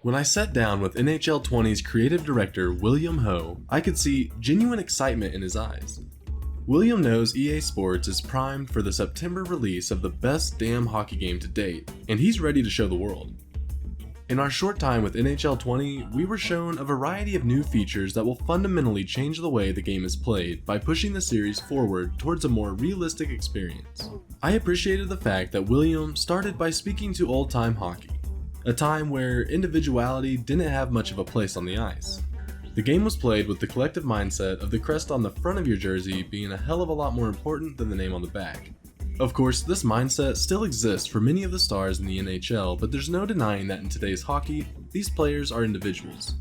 When I sat down with NHL 20's creative director William Ho, I could see genuine excitement in his eyes. William knows EA Sports is primed for the September release of the best damn hockey game to date, and he's ready to show the world. In our short time with NHL 20, we were shown a variety of new features that will fundamentally change the way the game is played by pushing the series forward towards a more realistic experience. I appreciated the fact that William started by speaking to old-time hockey, a time where individuality didn't have much of a place on the ice. The game was played with the collective mindset of the crest on the front of your jersey being a hell of a lot more important than the name on the back. Of course, this mindset still exists for many of the stars in the NHL, but there's no denying that in today's hockey, these players are individuals.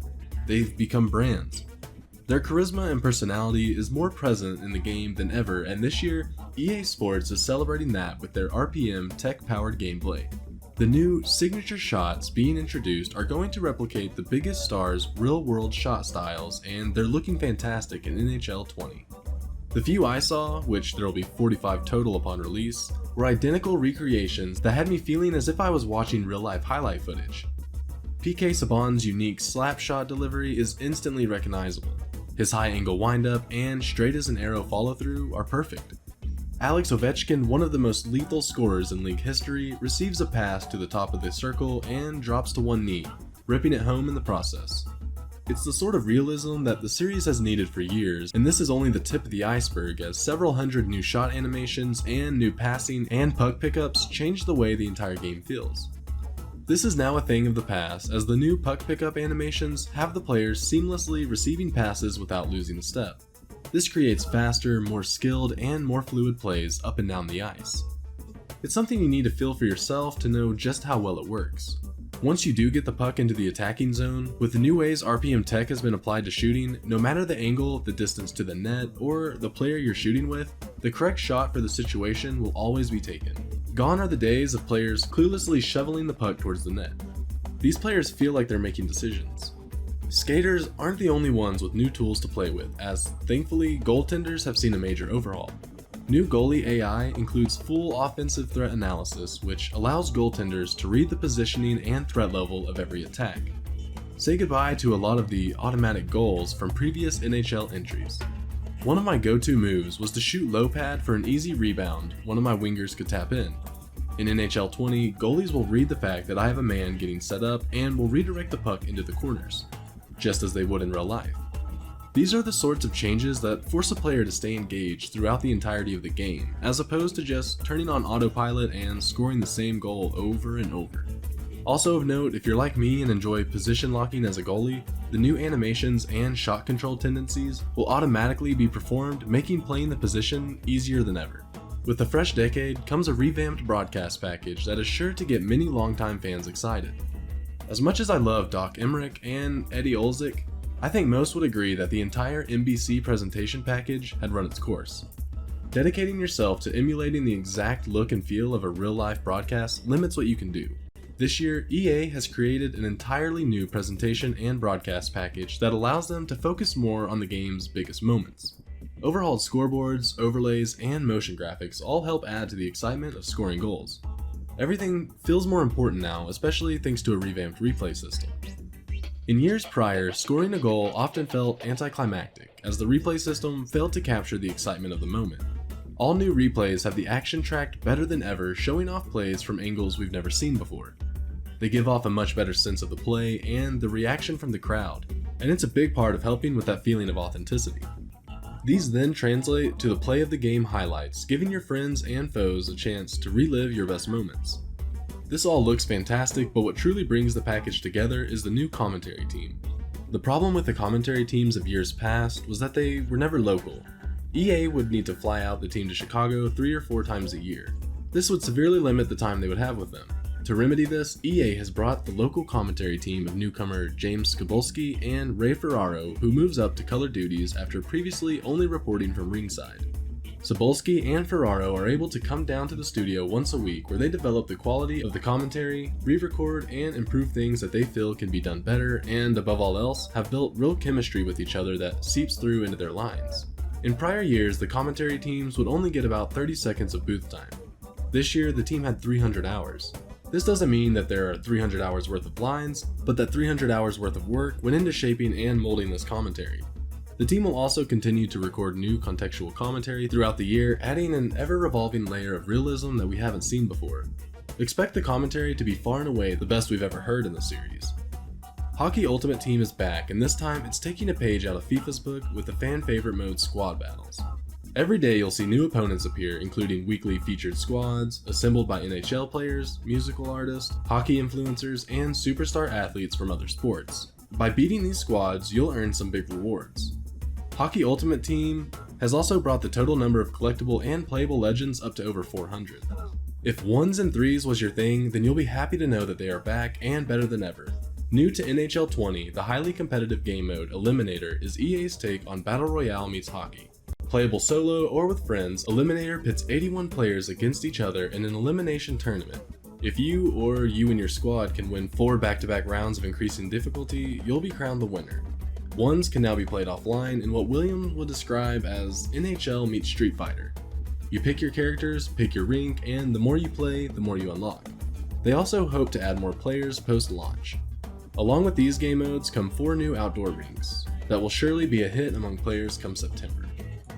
They've become brands. Their charisma and personality is more present in the game than ever, and this year, EA Sports is celebrating that with their RPM tech-powered gameplay. The new signature shots being introduced are going to replicate the biggest stars' real-world shot styles, and they're looking fantastic in NHL 20. The few I saw, which there will be 45 total upon release, were identical recreations that had me feeling as if I was watching real-life highlight footage. PK Subban's unique slap shot delivery is instantly recognizable. His high-angle windup and straight-as-an-arrow follow-through are perfect. Alex Ovechkin, one of the most lethal scorers in league history, receives a pass to the top of the circle and drops to one knee, ripping it home in the process. It's the sort of realism that the series has needed for years, and this is only the tip of the iceberg as several hundred new shot animations and new passing and puck pickups change the way the entire game feels. This is now a thing of the past, as the new puck pickup animations have the players seamlessly receiving passes without losing a step. This creates faster, more skilled, and more fluid plays up and down the ice. It's something you need to feel for yourself to know just how well it works. Once you do get the puck into the attacking zone, with the new ways RPM tech has been applied to shooting, no matter the angle, the distance to the net, or the player you're shooting with, the correct shot for the situation will always be taken. Gone are the days of players cluelessly shoveling the puck towards the net. These players feel like they're making decisions. Skaters aren't the only ones with new tools to play with, as thankfully goaltenders have seen a major overhaul. New goalie AI includes full offensive threat analysis, which allows goaltenders to read the positioning and threat level of every attack. Say goodbye to a lot of the automatic goals from previous NHL entries. One of my go-to moves was to shoot low pad for an easy rebound one of my wingers could tap in. In NHL 20, goalies will read the fact that I have a man getting set up and will redirect the puck into the corners, just as they would in real life. These are the sorts of changes that force a player to stay engaged throughout the entirety of the game, as opposed to just turning on autopilot and scoring the same goal over and over. Also of note, if you're like me and enjoy position locking as a goalie, the new animations and shot control tendencies will automatically be performed, making playing the position easier than ever. With the fresh decade comes a revamped broadcast package that is sure to get many longtime fans excited. As much as I love Doc Emmerich and Eddie Olczyk, I think most would agree that the entire NBC presentation package had run its course. Dedicating yourself to emulating the exact look and feel of a real-life broadcast limits what you can do. This year, EA has created an entirely new presentation and broadcast package that allows them to focus more on the game's biggest moments. Overhauled scoreboards, overlays, and motion graphics all help add to the excitement of scoring goals. Everything feels more important now, especially thanks to a revamped replay system. In years prior, scoring a goal often felt anticlimactic, as the replay system failed to capture the excitement of the moment. All new replays have the action tracked better than ever, showing off plays from angles we've never seen before. They give off a much better sense of the play and the reaction from the crowd, and it's a big part of helping with that feeling of authenticity. These then translate to the play of the game highlights, giving your friends and foes a chance to relive your best moments. This all looks fantastic, but what truly brings the package together is the new commentary team. The problem with the commentary teams of years past was that they were never local. EA would need to fly out the team to Chicago 3 or 4 times a year. This would severely limit the time they would have with them. To remedy this, EA has brought the local commentary team of newcomer James Skibulski and Ray Ferraro, who moves up to color duties after previously only reporting from ringside. Cebulski and Ferraro are able to come down to the studio once a week where they develop the quality of the commentary, re-record, and improve things that they feel can be done better, and above all else, have built real chemistry with each other that seeps through into their lines. In prior years, the commentary teams would only get about 30 seconds of booth time. This year, the team had 300 hours. This doesn't mean that there are 300 hours worth of lines, but that 300 hours worth of work went into shaping and molding this commentary. The team will also continue to record new contextual commentary throughout the year, adding an ever-revolving layer of realism that we haven't seen before. Expect the commentary to be far and away the best we've ever heard in the series. Hockey Ultimate Team is back, and this time it's taking a page out of FIFA's book with the fan favorite mode Squad Battles. Every day you'll see new opponents appear, including weekly featured squads, assembled by NHL players, musical artists, hockey influencers, and superstar athletes from other sports. By beating these squads, you'll earn some big rewards. Hockey Ultimate Team has also brought the total number of collectible and playable legends up to over 400. If 1s and 3s was your thing, then you'll be happy to know that they are back and better than ever. New to NHL 20, the highly competitive game mode Eliminator is EA's take on Battle Royale meets hockey. Playable solo or with friends, Eliminator pits 81 players against each other in an elimination tournament. If you or you and your squad can win 4 back-to-back rounds of increasing difficulty, you'll be crowned the winner. 1s can now be played offline in what Williams would describe as NHL meets Street Fighter. You pick your characters, pick your rink, and the more you play, the more you unlock. They also hope to add more players post-launch. Along with these game modes come 4 new outdoor rinks that will surely be a hit among players come September.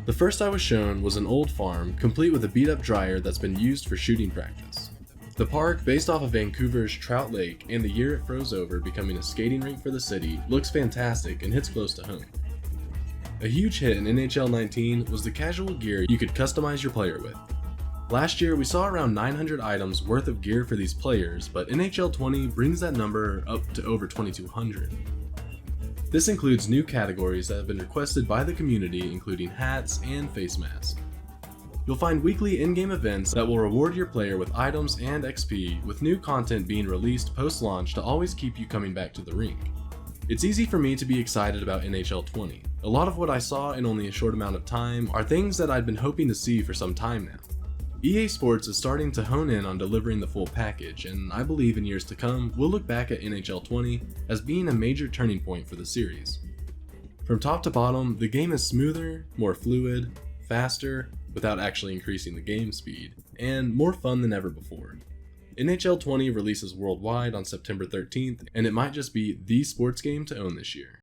The first I was shown was an old farm, complete with a beat-up dryer that's been used for shooting practice. The park, based off of Vancouver's Trout Lake and the year it froze over becoming a skating rink for the city, looks fantastic and hits close to home. A huge hit in NHL 19 was the casual gear you could customize your player with. Last year we saw around 900 items worth of gear for these players, but NHL 20 brings that number up to over 2,200. This includes new categories that have been requested by the community, including hats and face masks. You'll find weekly in-game events that will reward your player with items and XP, with new content being released post-launch to always keep you coming back to the rink. It's easy for me to be excited about NHL 20. A lot of what I saw in only a short amount of time are things that I'd been hoping to see for some time now. EA Sports is starting to hone in on delivering the full package, and I believe in years to come, we'll look back at NHL 20 as being a major turning point for the series. From top to bottom, the game is smoother, more fluid, faster, without actually increasing the game speed, and more fun than ever before. NHL 20 releases worldwide on September 13th, and it might just be the sports game to own this year.